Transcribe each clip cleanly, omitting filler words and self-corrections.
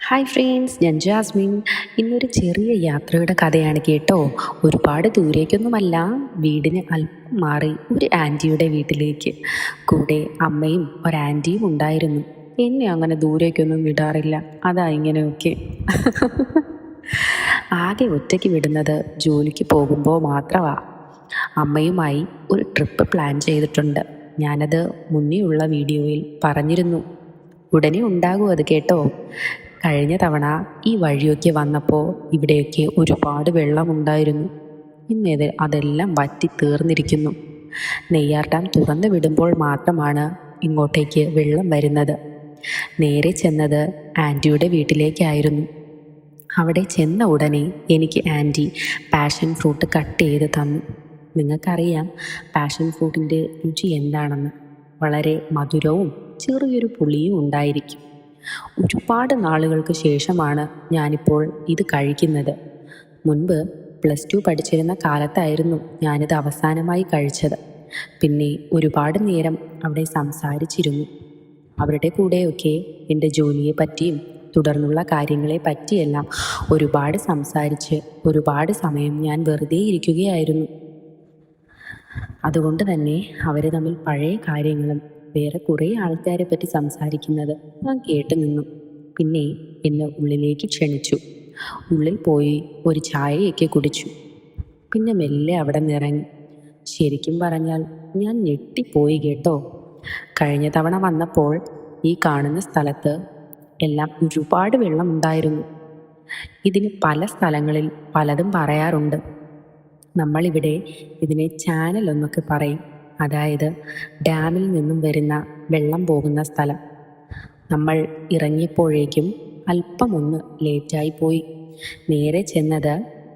Hi friends, ഞാൻ Jasmine. ഇന്നൊരു ചെറിയ യാത്രയുടെ കഥയാണ് കേട്ടോ. ഒരുപാട് ദൂരേക്കൊന്നുമല്ല, വീടിന് അല്പം മാറി ഒരു ആൻറ്റിയുടെ വീട്ടിലേക്ക്. കൂടെ അമ്മയും ഒരാൻറ്റിയും ഉണ്ടായിരുന്നു. എന്നെ അങ്ങനെ ദൂരേക്കൊന്നും വിടാറില്ല, അതാ ഇങ്ങനെയൊക്കെ. ആകെ ഒറ്റയ്ക്ക് വിടുന്നത് ജോലിക്ക് പോകുമ്പോൾ മാത്രമാണ്. അമ്മയുമായി ഒരു ട്രിപ്പ് പ്ലാൻ ചെയ്തിട്ടുണ്ട്. ഞാനത് മുന്നേയുള്ള വീഡിയോയിൽ പറഞ്ഞിരുന്നു. ഉടനെ ഉണ്ടാകും അത് കേട്ടോ. കഴിഞ്ഞ തവണ ഈ വഴിയൊക്കെ വന്നപ്പോൾ ഇവിടെയൊക്കെ ഒരുപാട് വെള്ളമുണ്ടായിരുന്നു. ഇന്നത് അതെല്ലാം വറ്റി തീർന്നിരിക്കുന്നു. നെയ്യാർ ഡാം തുറന്നു വിടുമ്പോൾ മാത്രമാണ് ഇങ്ങോട്ടേക്ക് വെള്ളം വരുന്നത്. നേരെ ചെന്നത് ആൻറ്റിയുടെ വീട്ടിലേക്കായിരുന്നു. അവിടെ ചെന്ന ഉടനെ എനിക്ക് ആൻറ്റി പാഷൻ ഫ്രൂട്ട് കട്ട് ചെയ്ത് തന്നു. നിങ്ങൾക്കറിയാം പാഷൻ ഫ്രൂട്ടിൻ്റെ രുചി എന്താണെന്ന്. വളരെ മധുരവും ചെറിയൊരു പുളിയും ഉണ്ടായിരിക്കും. ഒരുപാട് നാളുകൾക്ക് ശേഷമാണ് ഞാനിപ്പോൾ ഇത് കഴിക്കുന്നത്. മുൻപ് +2 പഠിച്ചിരുന്ന കാലത്തായിരുന്നു ഞാനിത് അവസാനമായി കഴിച്ചത്. പിന്നെ ഒരുപാട് നേരം അവിടെ സംസാരിച്ചിരുന്നു. അവരുടെ കൂടെയൊക്കെ എൻ്റെ ജോലിയെ പറ്റിയും തുടർന്നുള്ള കാര്യങ്ങളെ പറ്റിയെല്ലാം ഒരുപാട് സംസാരിച്ച് ഒരുപാട് സമയം ഞാൻ വെറുതെ ഇരിക്കുകയായിരുന്നു. അതുകൊണ്ട് തന്നെ അവർ തമ്മിൽ പഴയ കാര്യങ്ങളും വേറെ കുറേ ആൾക്കാരെ പറ്റി സംസാരിക്കുന്നത് ഞാൻ കേട്ടു നിന്നു. പിന്നെ എന്നെ ഉള്ളിലേക്ക് ക്ഷണിച്ചു. ഉള്ളിൽ പോയി ഒരു ചായയൊക്കെ കുടിച്ചു. പിന്നെ മെല്ലെ അവിടെ നിറങ്ങി. ശരിക്കും പറഞ്ഞാൽ ഞാൻ ഞെട്ടിപ്പോയി കേട്ടോ. കഴിഞ്ഞ തവണ വന്നപ്പോൾ ഈ കാണുന്ന സ്ഥലത്ത് എല്ലാം ഒരുപാട് വെള്ളമുണ്ടായിരുന്നു. ഇതിന് പല സ്ഥലങ്ങളിൽ പലതും പറയാറുണ്ട്. നമ്മളിവിടെ ഇതിനെ ചാനൽ എന്നൊക്കെ പറയും. അതായത് ഡാമിൽ നിന്നും വരുന്ന വെള്ളം പോകുന്ന സ്ഥലം. നമ്മൾ ഇറങ്ങിയപ്പോഴേക്കും അല്പം ഒന്ന് ലേറ്റായി പോയി. നേരെ ചെന്നത്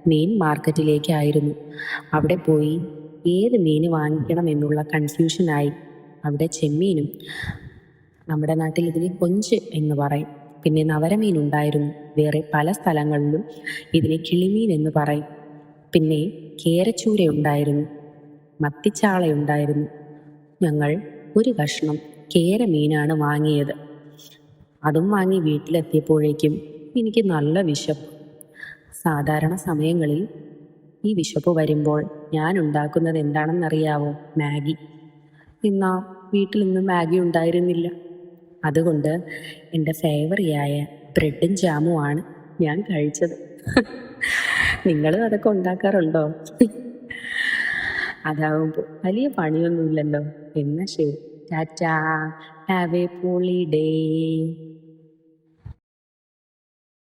മീൻ മാർക്കറ്റിലേക്കായിരുന്നു. അവിടെ പോയി ഏത് മീൻ വാങ്ങിക്കണം എന്നുള്ള കൺഫ്യൂഷനായി. അവിടെ ചെമ്മീനും, നമ്മുടെ നാട്ടിൽ ഇതിനെ കൊഞ്ച് എന്ന് പറയും, പിന്നെ നവരമീൻ ഉണ്ടായിരുന്നു. വേറെ പല സ്ഥലങ്ങളിലും ഇതിനെ കിളിമീൻ എന്ന് പറയും. പിന്നെ കേരച്ചൂര ഉണ്ടായിരുന്നു, മത്തിച്ചാളയുണ്ടായിരുന്നു. ഞങ്ങൾ ഒരു കഷ്ണം കേരമീനാണ് വാങ്ങിയത്. അതും വാങ്ങി വീട്ടിലെത്തിയപ്പോഴേക്കും എനിക്ക് നല്ല വിശപ്പ്. സാധാരണ സമയങ്ങളിൽ ഈ വിശപ്പ് വരുമ്പോൾ ഞാൻ ഉണ്ടാക്കുന്നത് എന്താണെന്നറിയാവോ? മാഗി. എന്നാൽ വീട്ടിൽ ഇന്ന് മാഗി ഉണ്ടായിരുന്നില്ല. അതുകൊണ്ട് എൻ്റെ ഫേവറിയായ ബ്രെഡും ജാമുമാണ് ഞാൻ കഴിച്ചത്. നിങ്ങളും അതൊക്കെ ഉണ്ടാക്കാറുണ്ടോ? അതാവുമ്പോൾ വലിയ പണിയൊന്നുമില്ലല്ലോ. എന്നാൽ ശരി, ടാറ്റാ, ഹാവ് എ പോളി ഡേ.